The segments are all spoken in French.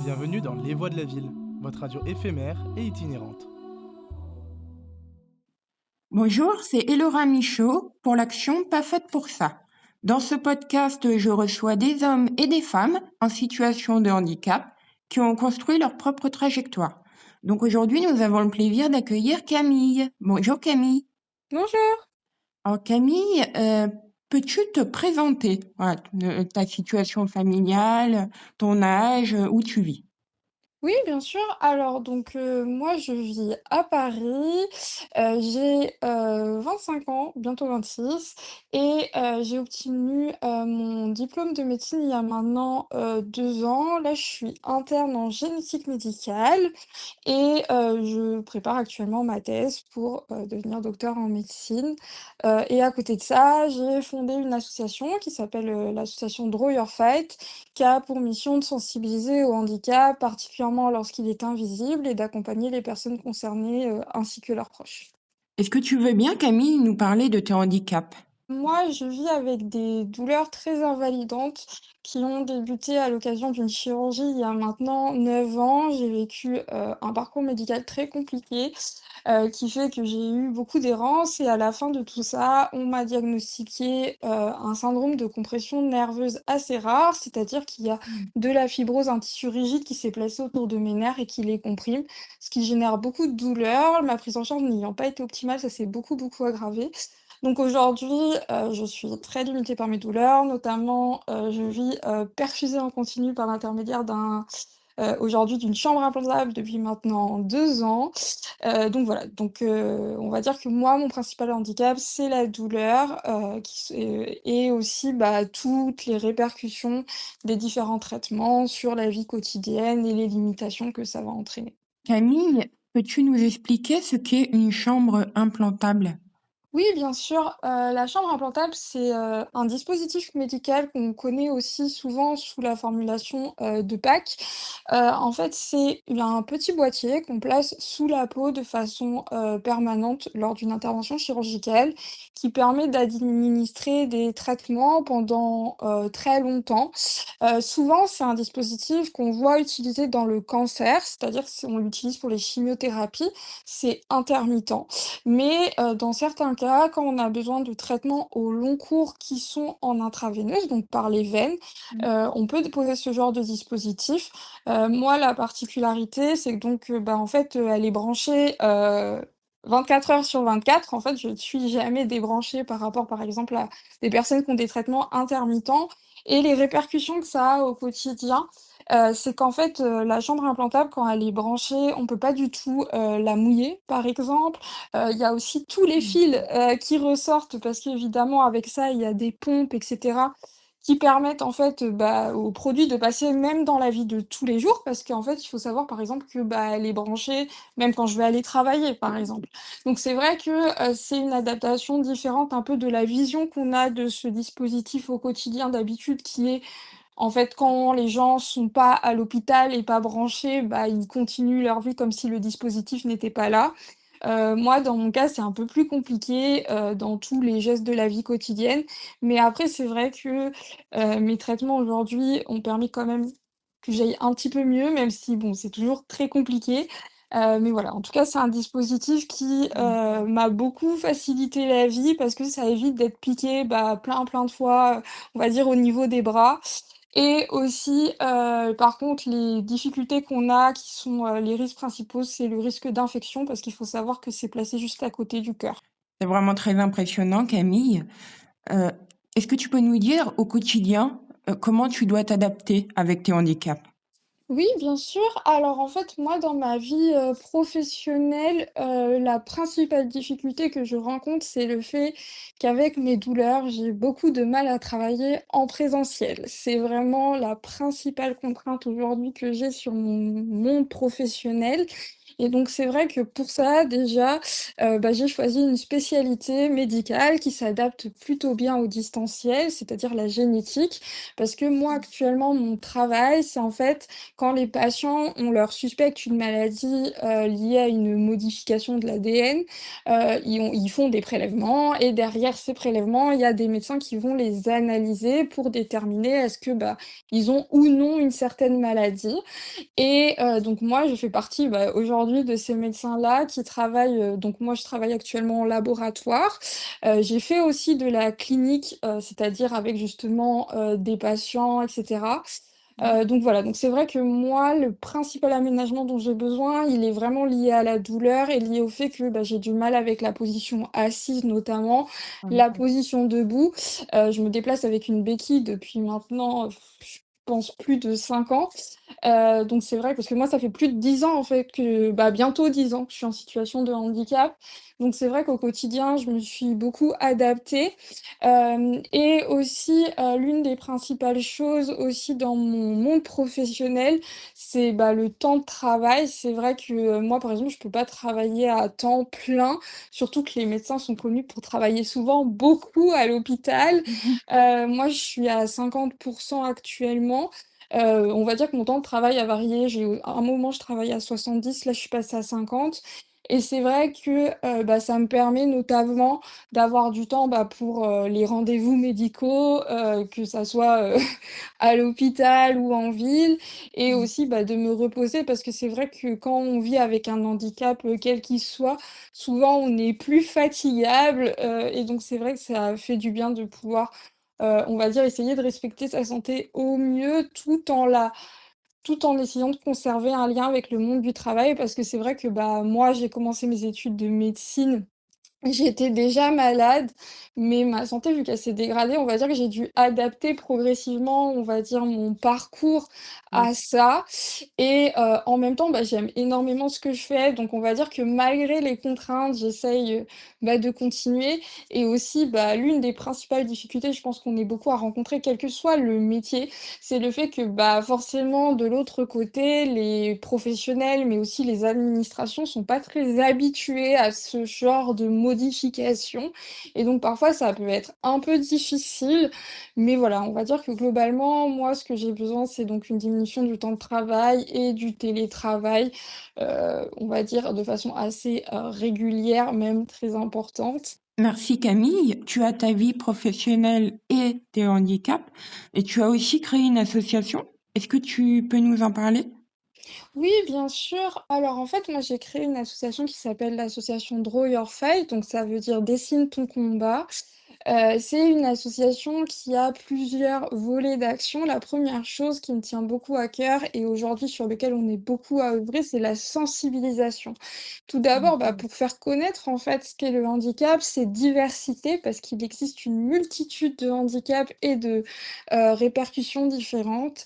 Bienvenue dans Les Voix de la Ville, votre radio éphémère et itinérante. Bonjour, c'est Elora Michaud pour l'action Pas faite pour ça. Dans ce podcast, je reçois des hommes et des femmes en situation de handicap qui ont construit leur propre trajectoire. Donc aujourd'hui, nous avons le plaisir d'accueillir Camille. Bonjour Camille. Bonjour. Alors Camille, peux-tu te présenter? Voilà, ta situation familiale, ton âge, où tu vis? Oui, bien sûr. Alors donc moi je vis à Paris, j'ai, 25 ans, bientôt 26 et j'ai obtenu, mon diplôme de médecine il y a maintenant, 2 ans. Là, je suis interne en génétique médicale et je prépare actuellement ma thèse pour, devenir docteur en médecine, et à côté de ça, j'ai fondé une association qui s'appelle, l'association Draw Your Fight, qui a pour mission de sensibiliser au handicap, particulièrement lorsqu'il est invisible, et d'accompagner les personnes concernées, ainsi que leurs proches. Est-ce que tu veux bien, Camille, nous parler de tes handicaps? Moi, je vis avec des douleurs très invalidantes qui ont débuté à l'occasion d'une chirurgie il y a maintenant 9 ans. J'ai vécu, un parcours médical très compliqué, qui fait que j'ai eu beaucoup d'errance, et à la fin de tout ça, on m'a diagnostiqué, un syndrome de compression nerveuse assez rare, c'est-à-dire qu'il y a de la fibrose, un tissu rigide qui s'est placé autour de mes nerfs et qui les comprime, ce qui génère beaucoup de douleurs. Ma prise en charge n'ayant pas été optimale, ça s'est beaucoup, beaucoup aggravé. Donc aujourd'hui, je suis très limitée par mes douleurs, notamment, je vis, perfusée en continu par l'intermédiaire aujourd'hui d'une chambre implantable depuis maintenant 2 ans. Donc voilà, on va dire que moi, mon principal handicap, c'est la douleur, et aussi, bah, toutes les répercussions des différents traitements sur la vie quotidienne et les limitations que ça va entraîner. Camille, peux-tu nous expliquer ce qu'est une chambre implantable? Oui, bien sûr, la chambre implantable, c'est, un dispositif médical qu'on connaît aussi souvent sous la formulation, de PAC. En fait, c'est un petit boîtier qu'on place sous la peau de façon, permanente lors d'une intervention chirurgicale, qui permet d'administrer des traitements pendant, très longtemps. Souvent, c'est un dispositif qu'on voit utilisé dans le cancer, c'est-à-dire on l'utilise pour les chimiothérapies, c'est intermittent. Mais, dans certains cas, quand on a besoin de traitements au long cours qui sont en intraveineuse, donc par les veines, on peut déposer ce genre de dispositif. Moi, la particularité, c'est que donc, bah, en fait, elle est branchée, 24 heures sur 24. En fait, je ne suis jamais débranchée par rapport, par exemple, à des personnes qui ont des traitements intermittents, et les répercussions que ça a au quotidien, c'est qu'en fait, la chambre implantable, quand elle est branchée, on peut pas du tout, la mouiller, par exemple. Il y a aussi tous les fils, qui ressortent, parce qu'évidemment avec ça, il y a des pompes et cetera, qui permettent en fait, bah, au produit de passer même dans la vie de tous les jours. Parce qu'en fait, il faut savoir par exemple que, bah, elle est branchée même quand je vais aller travailler, par exemple. Donc c'est vrai que, c'est une adaptation différente un peu de la vision qu'on a de ce dispositif au quotidien d'habitude, qui est en fait, quand les gens sont pas à l'hôpital et pas branchés, bah, ils continuent leur vie comme si le dispositif n'était pas là. Moi, dans mon cas, c'est un peu plus compliqué, dans tous les gestes de la vie quotidienne. Mais après, c'est vrai que, mes traitements aujourd'hui ont permis quand même que j'aille un petit peu mieux, même si bon, c'est toujours très compliqué. Mais voilà, en tout cas, c'est un dispositif qui, m'a beaucoup facilité la vie, parce que ça évite d'être piqué, bah, plein, plein de fois, on va dire au niveau des bras. Et aussi, par contre, les difficultés qu'on a, qui sont, les risques principaux, c'est le risque d'infection, parce qu'il faut savoir que c'est placé juste à côté du cœur. C'est vraiment très impressionnant, Camille. Heu, est-ce que tu peux nous dire au quotidien, comment tu dois t'adapter avec tes handicaps? Oui, bien sûr. Alors, en fait, moi, dans ma vie, professionnelle, la principale difficulté que je rencontre, c'est le fait qu'avec mes douleurs, j'ai beaucoup de mal à travailler en présentiel. C'est vraiment la principale contrainte aujourd'hui que j'ai sur mon monde professionnel, Et donc c'est vrai que pour ça déjà, j'ai choisi une spécialité médicale qui s'adapte plutôt bien au distanciel, c'est-à-dire la génétique. Parce que moi actuellement mon travail, c'est en fait quand les patients, on leur suspecte une maladie, liée à une modification de l'ADN, ils font des prélèvements et derrière ces prélèvements, il y a des médecins qui vont les analyser pour déterminer est-ce que, ils ont ou non une certaine maladie. Et donc moi, je fais partie, aujourd'hui de ces médecins-là qui travaillent, donc moi, je travaille actuellement en laboratoire. J'ai fait aussi de la clinique, c'est-à-dire avec justement, des patients et cetera. Donc voilà, donc c'est vrai que moi, le principal aménagement dont j'ai besoin, il est vraiment lié à la douleur et lié au fait que, j'ai du mal avec la position assise notamment, la position debout. Je me déplace avec une béquille depuis maintenant, je pense plus de 5 ans. Donc c'est vrai parce que moi, ça fait plus de 10 ans en fait que bientôt 10 ans que je suis en situation de handicap. Donc c'est vrai qu'au quotidien, je me suis beaucoup adaptée. Et aussi, l'une des principales choses aussi dans mon monde professionnel, c'est, le temps de travail. C'est vrai que, moi, par exemple, je peux pas travailler à temps plein, surtout que les médecins sont connus pour travailler souvent beaucoup à l'hôpital. Moi, je suis à 50 actuellement. On va dire que mon temps de travail a varié. À un moment, je travaillais à 70, là, je suis passée à 50 et c'est vrai que, ça me permet notamment d'avoir du temps, pour, les rendez-vous médicaux, que ça soit, à l'hôpital ou en ville et aussi, de me reposer parce que c'est vrai que quand on vit avec un handicap, quel qu'il soit, souvent on est plus fatigable, et donc c'est vrai que ça fait du bien de pouvoir, on va dire essayer de respecter sa santé au mieux tout en essayant de conserver un lien avec le monde du travail parce que c'est vrai que, moi j'ai commencé mes études de médecine. J'étais déjà malade, mais ma santé, vu qu'elle s'est dégradée, on va dire que j'ai dû adapter progressivement, on va dire, mon parcours à ça et en même temps, j'aime énormément ce que je fais, donc on va dire que malgré les contraintes, j'essaye, de continuer et aussi, l'une des principales difficultés, je pense qu'on est beaucoup à rencontrer, quel que soit le métier, c'est le fait que, forcément, de l'autre côté, les professionnels, mais aussi les administrations sont pas très habitués à ce genre de modifications et donc parfois ça peut être un peu difficile, mais voilà, on va dire que globalement, moi, ce que j'ai besoin, c'est donc une diminution du temps de travail et du télétravail, on va dire de façon assez, régulière, même très importante. Merci Camille. Tu as ta vie professionnelle et tes handicaps et tu as aussi créé une association. Est-ce que tu peux nous en parler? Oui, bien sûr. Alors, en fait, moi, j'ai créé une association qui s'appelle l'association Draw Your Fight, donc ça veut dire dessine ton combat. C'est une association qui a plusieurs volets d'action. La première chose qui me tient beaucoup à cœur et aujourd'hui sur lequel on est beaucoup à œuvrer, c'est la sensibilisation. Tout d'abord, pour faire connaître en fait ce qu'est le handicap, ses diversités, parce qu'il existe une multitude de handicaps et de répercussions différentes.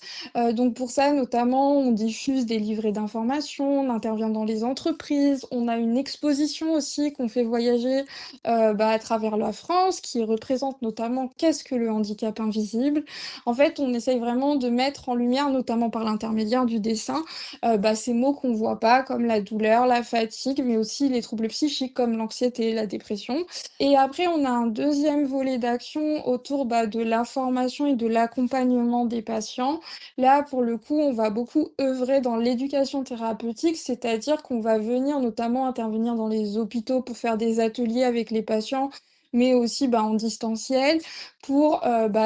Donc pour ça, notamment, on diffuse des livrets d'informations, on intervient dans les entreprises, on a une exposition aussi qu'on fait voyager à travers la France, qui représente notamment qu'est-ce que le handicap invisible. En fait, on essaye vraiment de mettre en lumière, notamment par l'intermédiaire du dessin, ces mots qu'on voit pas, comme la douleur, la fatigue, mais aussi les troubles psychiques comme l'anxiété, la dépression. Et après, on a un deuxième volet d'action autour de l'information et de l'accompagnement des patients. Là, pour le coup, on va beaucoup œuvrer dans l'éducation thérapeutique, c'est-à-dire qu'on va venir notamment intervenir dans les hôpitaux pour faire des ateliers avec les patients, mais aussi en distanciel pour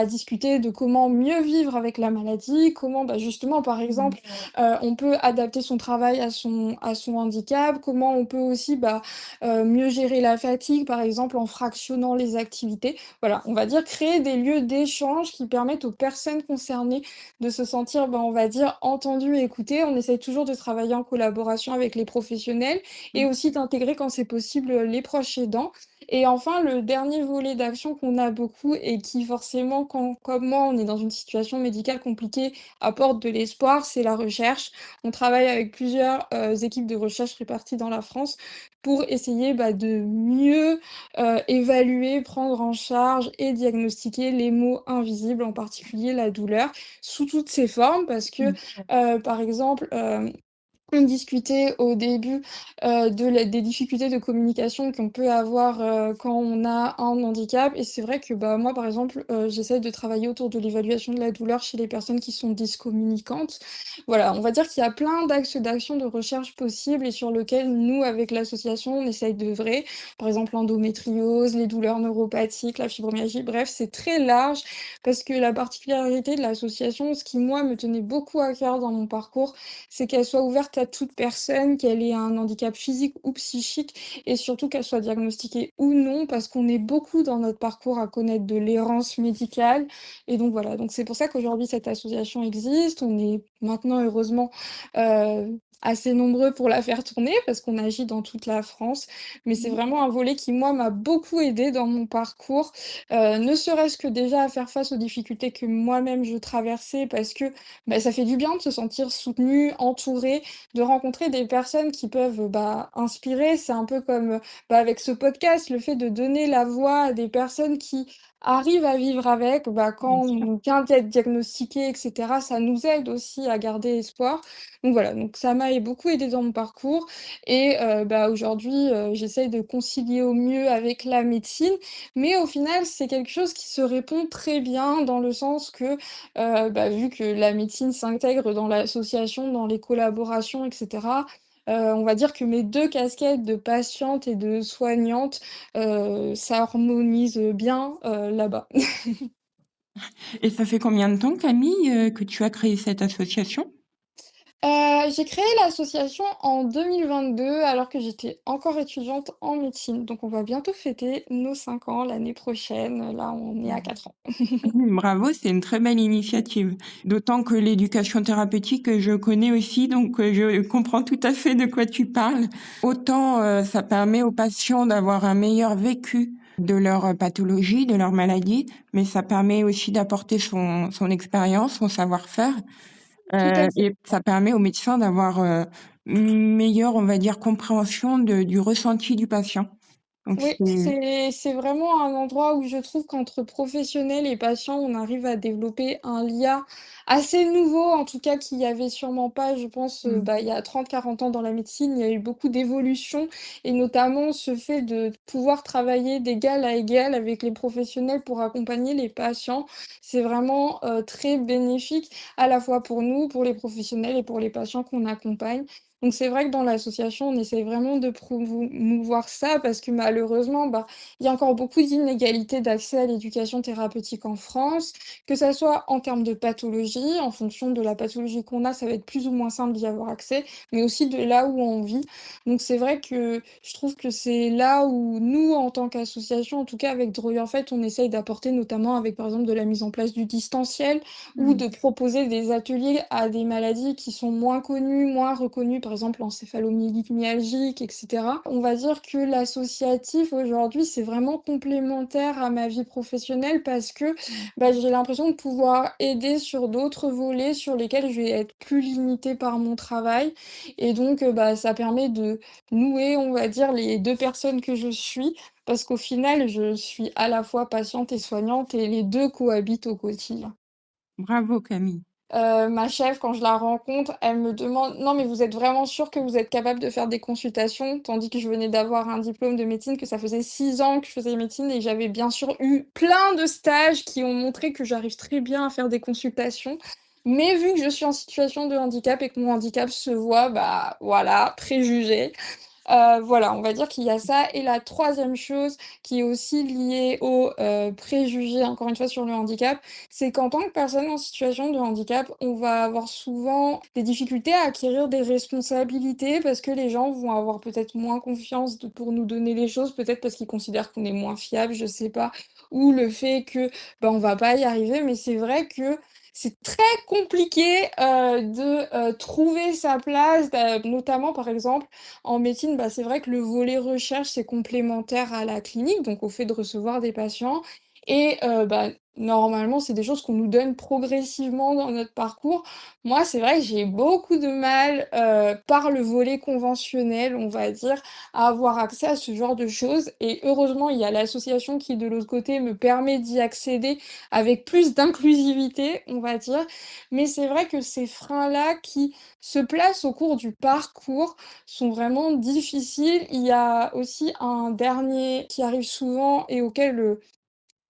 discuter de comment mieux vivre avec la maladie, comment justement, par exemple, on peut adapter son travail à son handicap, comment on peut aussi mieux gérer la fatigue, par exemple, en fractionnant les activités. Voilà, on va dire créer des lieux d'échange qui permettent aux personnes concernées de se sentir, on va dire, entendues et écoutées. On essaye toujours de travailler en collaboration avec les professionnels et aussi d'intégrer, quand c'est possible, les proches aidants. Et enfin, le dernier volet d'action qu'on a beaucoup et qui forcément, quand comme moi, on est dans une situation médicale compliquée, apporte de l'espoir, c'est la recherche. On travaille avec plusieurs, équipes de recherche réparties dans la France pour essayer, de mieux, évaluer, prendre en charge et diagnostiquer les maux invisibles, en particulier la douleur, sous toutes ses formes parce que, par exemple, On discutait au début, des difficultés de communication qu'on peut avoir, quand on a un handicap et c'est vrai que, bah, moi, par exemple, j'essaie de travailler autour de l'évaluation de la douleur chez les personnes qui sont dyscommunicantes. Voilà, on va dire qu'il y a plein d'axes d'action de recherche possibles et sur lequel nous, avec l'association, on essaye d'œuvrer. Par exemple, l'endométriose, les douleurs neuropathiques, la fibromyalgie, bref, c'est très large parce que la particularité de l'association, ce qui, moi, me tenait beaucoup à cœur dans mon parcours, c'est qu'elle soit ouverte à toute personne, qu'elle ait un handicap physique ou psychique et surtout qu'elle soit diagnostiquée ou non, parce qu'on est beaucoup dans notre parcours à connaître de l'errance médicale et donc voilà, donc c'est pour ça qu'aujourd'hui cette association existe. On est maintenant heureusement, assez nombreux pour la faire tourner parce qu'on agit dans toute la France, mais c'est Mmh. vraiment un volet qui, moi, m'a beaucoup aidée dans mon parcours, ne serait-ce que déjà à faire face aux difficultés que moi-même je traversais parce que bah, ça fait du bien de se sentir soutenu, entouré, de rencontrer des personnes qui peuvent, bah, inspirer. C'est un peu comme, bah, avec ce podcast, le fait de donner la voix à des personnes qui arrivent à vivre avec, bah, Bien quand sûr. on vient d'être diagnostiqué et cetera, ça nous aide aussi à garder espoir. Donc voilà, donc ça m'a beaucoup aidé dans mon parcours et bah, aujourd'hui, j'essaye de concilier au mieux avec la médecine, mais au final, c'est quelque chose qui se répond très bien dans le sens que, bah, vu que la médecine s'intègre dans l'association, dans les collaborations et cetera, on va dire que mes 2 casquettes de patiente et de soignante, s'harmonisent bien, là-bas. Et ça fait combien de temps, Camille, que tu as créé cette association? J'ai créé l'association en 2022 alors que j'étais encore étudiante en médecine, donc on va bientôt fêter nos 5 ans l'année prochaine, là on est à 4 ans. Bravo, c'est une très belle initiative. D'autant que l'éducation thérapeutique, je connais aussi, donc je comprends tout à fait de quoi tu parles. Autant, ça permet aux patients d'avoir un meilleur vécu de leur pathologie, de leur maladie, mais ça permet aussi d'apporter son expérience, son savoir-faire, Tout à fait. et ça permet aux médecins d'avoir, une meilleure, on va dire, compréhension du ressenti du patient. Donc Oui, c'est c'est vraiment un endroit où je trouve qu'entre professionnels et patients, on arrive à développer un lien assez nouveau, en tout cas qu'il y avait sûrement pas, je pense, mmh, bah, il y a 30, 40 ans dans la médecine. Il y a eu beaucoup d'évolutions et notamment ce fait de pouvoir travailler d'égal à égal avec les professionnels pour accompagner les patients. C'est vraiment, très bénéfique à la fois pour nous, pour les professionnels et pour les patients qu'on accompagne. Donc c'est vrai que dans l'association, on essaie vraiment de promouvoir ça parce que malheureusement, bah, il y a encore beaucoup d'inégalités d'accès à l'éducation thérapeutique en France, que ça soit en termes de pathologie, en fonction de la pathologie qu'on a, ça va être plus ou moins simple d'y avoir accès, mais aussi de là où on vit. Donc c'est vrai que je trouve que c'est là où nous, en tant qu'association, en tout cas avec Droit en fait, on essaye d'apporter notamment avec par exemple de la mise en place du distanciel ou mmh. de proposer des ateliers à des maladies qui sont moins connues, moins reconnues, par exemple l'encéphalomyélite myalgique et cetera. On va dire que l'associatif aujourd'hui, c'est vraiment complémentaire à ma vie professionnelle parce que, bah, j'ai l'impression de pouvoir aider sur d'autres volets sur lesquels je vais être plus limitée par mon travail et donc, bah, ça permet de nouer, on va dire, les 2 personnes que je suis parce qu'au final, je suis à la fois patiente et soignante et les 2 cohabitent au quotidien. Bravo Camille. Ma chef, quand je la rencontre, elle me demande: «Non, mais vous êtes vraiment sûre que vous êtes capable de faire des consultations?» tandis que je venais d'avoir un diplôme de médecine, que ça faisait 6 ans que je faisais médecine et j'avais bien sûr eu plein de stages qui ont montré que j'arrive très bien à faire des consultations. Mais vu que je suis en situation de handicap et que mon handicap se voit, bah, voilà, préjugés. Voilà, on va dire qu'il y a ça et la troisième chose qui est aussi liée aux, préjugés, encore une fois, sur le handicap, c'est qu'en tant que personne en situation de handicap, on va avoir souvent des difficultés à acquérir des responsabilités parce que les gens vont avoir peut-être moins confiance pour nous donner les choses, peut-être parce qu'ils considèrent qu'on est moins fiable, je sais pas, ou le fait que, bah, on va pas y arriver. Mais c'est vrai que c'est très compliqué, de, trouver sa place, notamment, par exemple, en médecine, bah, c'est vrai que le volet recherche, c'est complémentaire à la clinique, donc au fait de recevoir des patients et bah, normalement, c'est des choses qu'on nous donne progressivement dans notre parcours. Moi, c'est vrai que j'ai beaucoup de mal, par le volet conventionnel, on va dire, à avoir accès à ce genre de choses et heureusement, il y a l'association qui, de l'autre côté, me permet d'y accéder avec plus d'inclusivité, on va dire. Mais c'est vrai que ces freins-là qui se placent au cours du parcours sont vraiment difficiles. Il y a aussi un dernier qui arrive souvent et auquel,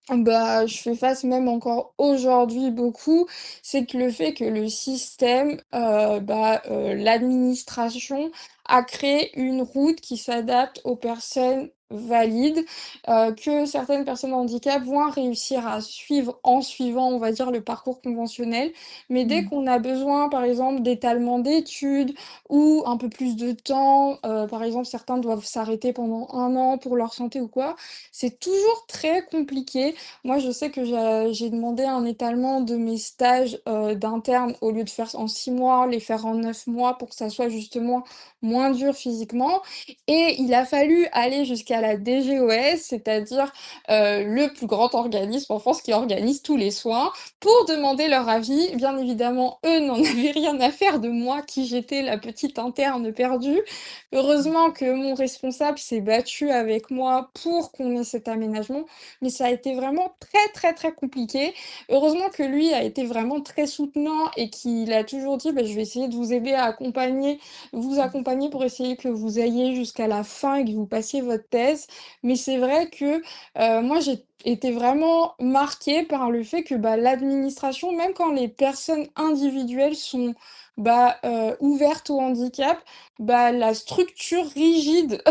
bah, je fais face même encore aujourd'hui beaucoup, c'est que le fait que le système, l'administration a créé une route qui s'adapte aux personnes valides, que certaines personnes handicap vont réussir à suivre en suivant, on va dire, le parcours conventionnel. Mais dès Mmh. qu'on a besoin, par exemple, d'étalement d'études ou un peu plus de temps, par exemple, certains doivent s'arrêter pendant 1 an pour leur santé ou quoi, c'est toujours très compliqué. Moi, je sais que j'ai demandé un étalement de mes stages, d'interne au lieu de faire en 6 mois, les faire en 9 mois pour que ça soit justement moins dur physiquement et il a fallu aller jusqu'à la DGOS, c'est-à-dire, le plus grand organisme en France qui organise tous les soins, pour demander leur avis. Bien évidemment, eux n'en avaient rien à faire de moi qui j'étais, la petite interne perdue. Heureusement que mon responsable s'est battu avec moi pour qu'on ait cet aménagement mais ça a été vraiment très, très, très compliqué. Heureusement que lui a été vraiment très soutenant et qu'il a toujours dit: «Bah, je vais essayer de vous aider à vous accompagner pour essayer que vous ayez jusqu'à la fin et que vous passiez votre thèse». Mais c'est vrai que, moi j'ai été vraiment marquée par le fait que, bah, l'administration, même quand les personnes individuelles sont, ouvertes au handicap, bah, la structure rigide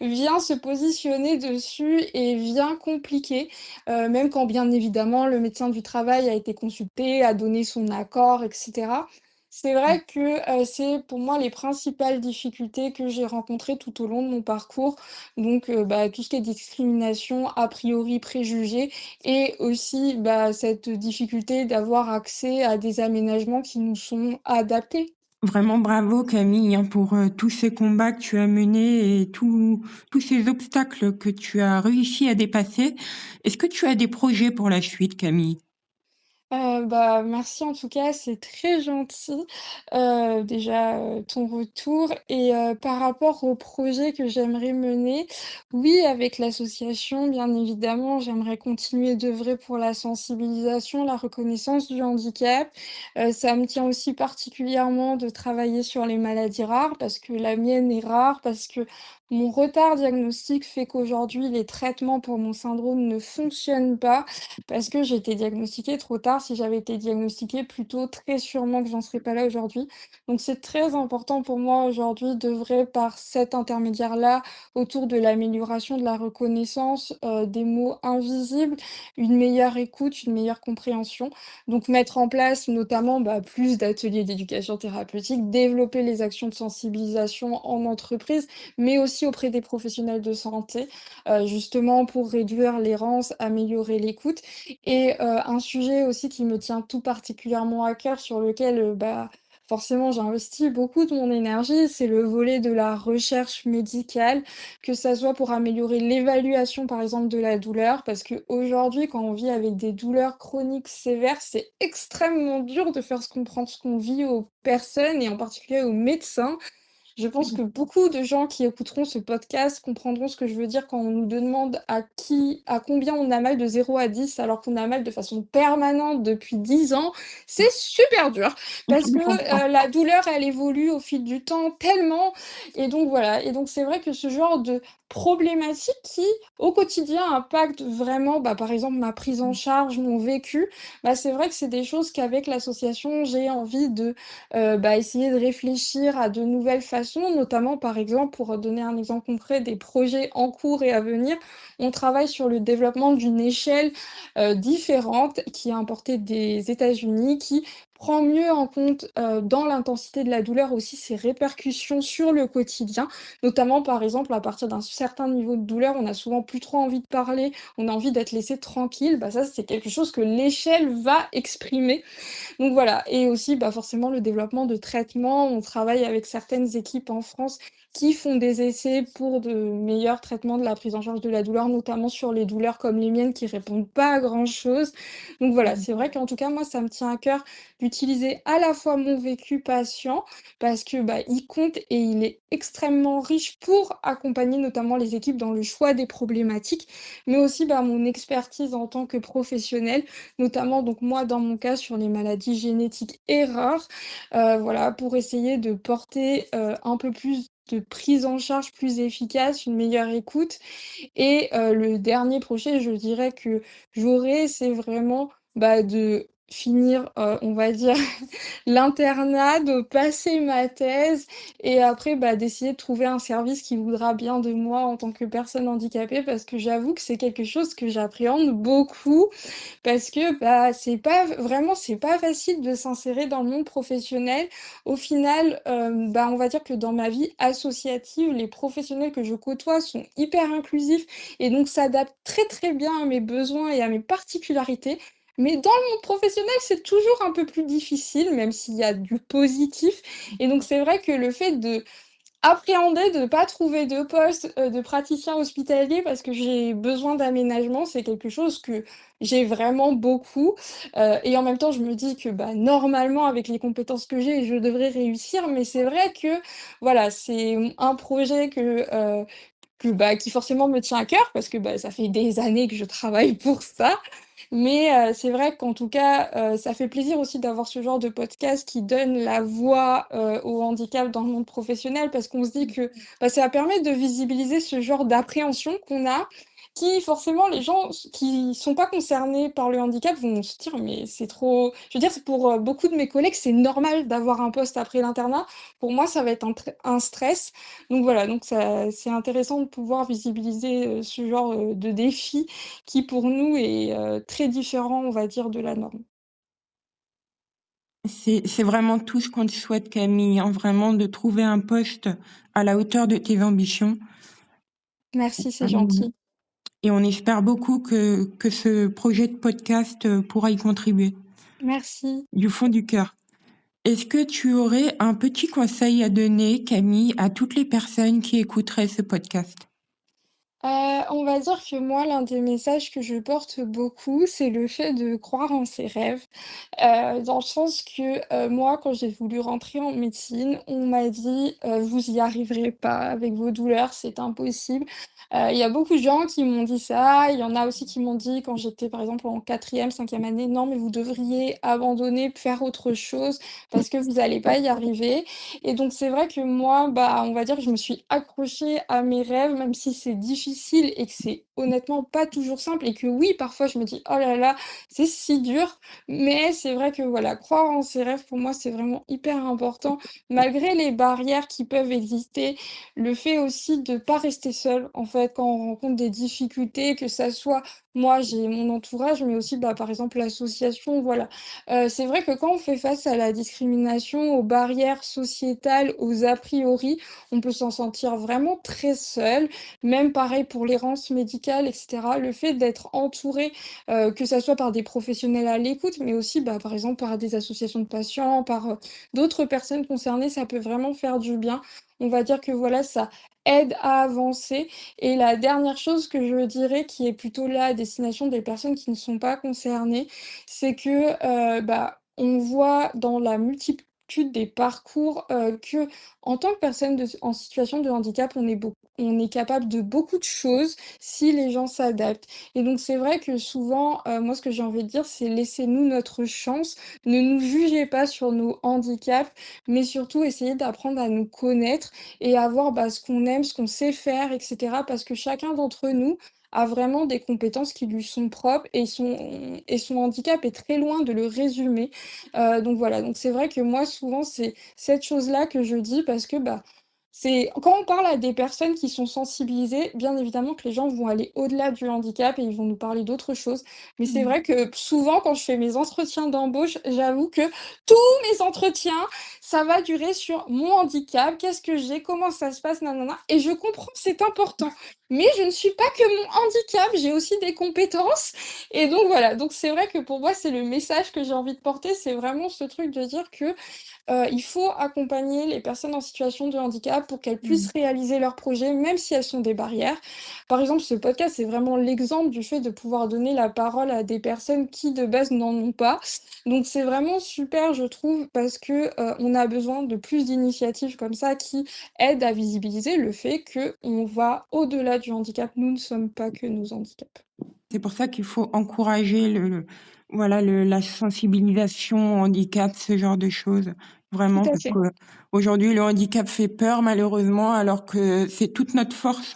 vient se positionner dessus et vient compliquer, même quand bien évidemment le médecin du travail a été consulté, a donné son accord et cetera. C'est vrai que, c'est pour moi les principales difficultés que j'ai rencontrées tout au long de mon parcours. Donc, tout ce qui est discrimination, a priori préjugés et aussi, cette difficulté d'avoir accès à des aménagements qui nous sont adaptés. Vraiment bravo Camille, hein, pour, tous ces combats que tu as menés et tous ces obstacles que tu as réussi à dépasser. Est-ce que tu as des projets pour la suite, Camille? Merci en tout cas, c'est très gentil, déjà, ton retour et par rapport au projet que j'aimerais mener, oui, avec l'association, bien évidemment, j'aimerais continuer d'œuvrer pour la sensibilisation, la reconnaissance du handicap. Ça me tient aussi particulièrement de travailler sur les maladies rares parce que la mienne est rare, parce que mon retard diagnostique fait qu'aujourd'hui les traitements pour mon syndrome ne fonctionnent pas parce que j'ai été diagnostiquée trop tard. Si j'avais été diagnostiquée plus tôt, très sûrement que j'en serais pas là aujourd'hui. Donc c'est très important pour moi aujourd'hui d'œuvrer par cet intermédiaire-là autour de l'amélioration de la reconnaissance, des mots invisibles, une meilleure écoute, une meilleure compréhension. Donc mettre en place notamment, plus d'ateliers d'éducation thérapeutique, développer les actions de sensibilisation en entreprise, mais aussi auprès des professionnels de santé, justement pour réduire l'errance, améliorer l'écoute et un sujet aussi qui me tient tout particulièrement à cœur, sur lequel, forcément j'investis beaucoup de mon énergie, c'est le volet de la recherche médicale, que ça soit pour améliorer l'évaluation, par exemple, de la douleur. Parce qu'aujourd'hui, quand on vit avec des douleurs chroniques sévères, c'est extrêmement dur de faire se comprendre ce qu'on vit aux personnes et en particulier aux médecins. Je pense que beaucoup de gens qui écouteront ce podcast comprendront ce que je veux dire quand on nous demande à combien on a mal de 0 à 10 alors qu'on a mal de façon permanente depuis 10 ans. C'est super dur parce Je que, comprends. la douleur, elle évolue au fil du temps tellement et donc voilà et donc c'est vrai que ce genre de problématique qui, au quotidien, impacte vraiment, par exemple, ma prise en charge, mon vécu, c'est vrai que c'est des choses qu'avec l'association, j'ai envie de essayer de réfléchir à de nouvelles façons, notamment, par exemple, pour donner un exemple concret des projets en cours et à venir, on travaille sur le développement d'une échelle, différente qui est importée des États-Unis, qui prend mieux en compte, dans l'intensité de la douleur aussi ses répercussions sur le quotidien. Notamment, par exemple, à partir d'un certain niveau de douleur, on a souvent plus trop envie de parler, on a envie d'être laissé tranquille. Ça, c'est quelque chose que l'échelle va exprimer donc voilà et aussi, forcément le développement de traitements. On travaille avec certaines équipes en France qui font des essais pour de meilleurs traitements de la prise en charge de la douleur, notamment sur les douleurs comme les miennes qui répondent pas à grand-chose. Donc voilà, Mmh. c'est vrai qu'en tout cas, moi, ça me tient à cœur d'utiliser à la fois mon vécu patient parce que, bah, il compte et il est extrêmement riche pour accompagner notamment les équipes dans le choix des problématiques, mais aussi, bah, mon expertise en tant que professionnelle, notamment donc moi, dans mon cas, sur les maladies génétiques et rares, voilà, pour essayer de porter, un peu plus de prise en charge plus efficace, une meilleure écoute et le dernier projet, je dirais que j'aurais, c'est vraiment, bah, de finir, on va dire l'internat, de passer ma thèse et après, bah, d'essayer de trouver un service qui voudra bien de moi en tant que personne handicapée parce que j'avoue que c'est quelque chose que j'appréhende beaucoup parce que, bah, c'est pas facile de s'insérer dans le monde professionnel. Au final, bah, on va dire que dans ma vie associative, les professionnels que je côtoie sont hyper inclusifs et donc s'adaptent très, très bien à mes besoins et à mes particularités. Mais dans le monde professionnel, c'est toujours un peu plus difficile, même s'il y a du positif et donc c'est vrai que le fait de appréhender de ne pas trouver de poste, de praticien hospitalier parce que j'ai besoin d'aménagement, c'est quelque chose que j'ai vraiment beaucoup, et en même temps, je me dis que, bah, normalement, avec les compétences que j'ai, je devrais réussir. Mais c'est vrai que, voilà, c'est, un projet bah, qui forcément me tient à cœur parce que, bah, ça fait des années que je travaille pour ça. Mais c'est vrai qu'en tout cas, ça fait plaisir aussi d'avoir ce genre de podcast qui donne la voix, au handicap dans le monde professionnel parce qu'on se dit que, bah, ça va permettre de visibiliser ce genre d'appréhension qu'on a, qui forcément les gens qui sont pas concernés par le handicap vont se dire: «Mais c'est trop» je veux dire, c'est pour, beaucoup de mes collègues, c'est normal d'avoir un poste après l'internat. Pour moi, ça va être un stress. Donc voilà, donc ça c'est intéressant de pouvoir visibiliser, ce genre, de défi qui pour nous est, très différent, on va dire, de la norme. C'est vraiment tout ce qu'on te souhaite, Camille, hein, vraiment de trouver un poste à la hauteur de tes ambitions. Merci, c'est Mmh. gentil. Et on espère beaucoup que ce projet de podcast, pourra y contribuer, Merci. du fond du cœur. Est-ce que tu aurais un petit conseil à donner, Camille, à toutes les personnes qui écouteraient ce podcast? On va dire que moi, l'un des messages que je porte beaucoup, c'est le fait de croire en ses rêves. Dans le sens que, moi, quand j'ai voulu rentrer en médecine, on m'a dit: «Vous y arriverez pas avec vos douleurs, c'est impossible». Il y a beaucoup de gens qui m'ont dit ça. Il y en a aussi qui m'ont dit quand j'étais, par exemple, en quatrième, cinquième année: «Non, mais vous devriez abandonner, faire autre chose parce que vous allez pas y arriver». Et donc c'est vrai que moi, bah, on va dire que je me suis accrochée à mes rêves, même si c'est difficile et que c'est honnêtement pas toujours simple et que oui, parfois je me dis: «Oh là là, c'est si dur». Mais c'est vrai que voilà, croire en ses rêves pour moi, c'est vraiment hyper important. Malgré les barrières qui peuvent exister, le fait aussi de pas rester seul, en fait, quand on rencontre des difficultés, que ça soit moi, j'ai mon entourage, mais aussi, bah, par exemple l'association, voilà. C'est vrai que quand on fait face à la discrimination, aux barrières sociétales, aux a priori, on peut s'en sentir vraiment très seul. Même pareil pour l'errance médicale et cetera. Le fait d'être entouré, que ça soit par des professionnels à l'écoute, mais aussi, bah, par exemple par des associations de patients, par, d'autres personnes concernées, ça peut vraiment faire du bien. On va dire que voilà, ça aide à avancer et la dernière chose que je dirais qui est plutôt là à destination des personnes qui ne sont pas concernées, c'est que, bah, on voit dans la multitude des parcours, qu'en tant que personne en situation de handicap, on est capable de beaucoup de choses si les gens s'adaptent. Et donc c'est vrai que souvent, moi ce que j'ai envie de dire, c'est laissez-nous notre chance. Ne nous jugez pas sur nos handicaps, mais surtout essayez d'apprendre à nous connaître et à voir, bah, ce qu'on aime, ce qu'on sait faire et cetera. Parce que chacun d'entre nous a vraiment des compétences qui lui sont propres et son handicap est très loin de le résumer. Donc voilà, donc c'est vrai que moi souvent c'est cette chose-là que je dis parce que, bah, c'est quand on parle à des personnes qui sont sensibilisées, bien évidemment que les gens vont aller au-delà du handicap et ils vont nous parler d'autres choses. Mais c'est Mmh. vrai que souvent quand je fais mes entretiens d'embauche, j'avoue que tous mes entretiens, ça va durer sur mon handicap, qu'est-ce que j'ai, comment ça se passe, nanana et je comprends, c'est important. mais je ne suis pas que mon handicap, j'ai aussi des compétences et donc voilà, donc c'est vrai que pour moi, c'est le message que j'ai envie de porter, c'est vraiment ce truc de dire que il faut accompagner les personnes en situation de handicap pour qu'elles Mmh. puissent réaliser leurs projets, même si elles sont des barrières. Par exemple, ce podcast, c'est vraiment l'exemple du fait de pouvoir donner la parole à des personnes qui, de base, n'en ont pas. Donc c'est vraiment super, je trouve, parce que, on a besoin de plus d'initiatives comme ça qui aident à visibiliser le fait qu'on va au-delà du handicap. Nous ne sommes pas que nos handicaps. C'est pour ça qu'il faut encourager voilà, la sensibilisation au handicap, ce genre de choses. Tout Vraiment, à parce fait. qu'aujourd'hui, le handicap fait peur malheureusement, alors que c'est toute notre force.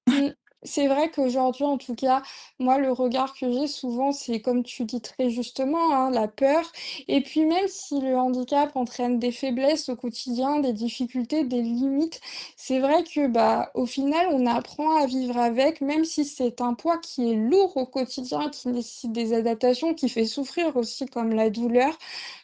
Mmh. C'est vrai qu'aujourd'hui, en tout cas, moi, le regard que j'ai souvent, c'est comme tu dis très justement, hein, la peur. Et puis même si le handicap entraîne des faiblesses au quotidien, des difficultés, des limites, c'est vrai que bah, au final, on apprend à vivre avec, même si c'est un poids qui est lourd au quotidien, qui nécessite des adaptations, qui fait souffrir aussi comme la douleur.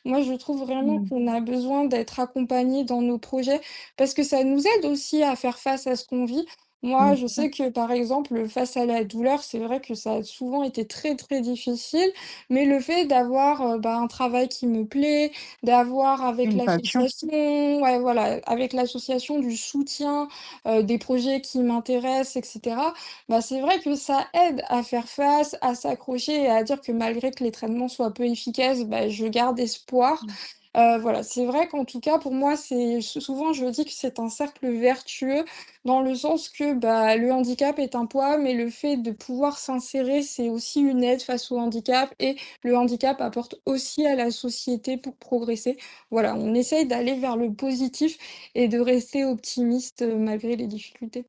Moi, je trouve vraiment Mmh. qu'on a besoin d'être accompagné dans nos projets parce que ça nous aide aussi à faire face à ce qu'on vit. Moi, Bien je sûr, sais que, par exemple, face à la douleur, c'est vrai que ça a souvent été très, très difficile, mais le fait d'avoir, bah, un travail qui me plaît, d'avoir avec une passion. l'association ouais, voilà, avec l'association du soutien, des projets qui m'intéressent et cetera, bah, c'est vrai que ça aide à faire face, à s'accrocher et à dire que malgré que les traitements soient peu efficaces, bah, je garde espoir. Mmh. Voilà, c'est vrai qu'en tout cas, pour moi, c'est souvent, je dis que c'est un cercle vertueux dans le sens que, bah, le handicap est un poids, mais le fait de pouvoir s'insérer, c'est aussi une aide face au handicap et le handicap apporte aussi à la société pour progresser. Voilà, on essaye d'aller vers le positif et de rester optimiste, malgré les difficultés.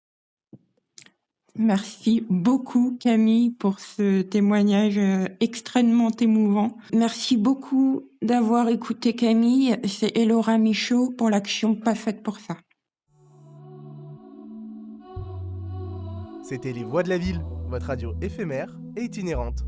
Merci beaucoup Camille pour ce témoignage, extrêmement émouvant. Merci beaucoup d'avoir écouté Camille. C'est Elora Michaud pour l'action Pas faite pour ça. C'était Les Voix de la Ville, votre radio éphémère et itinérante.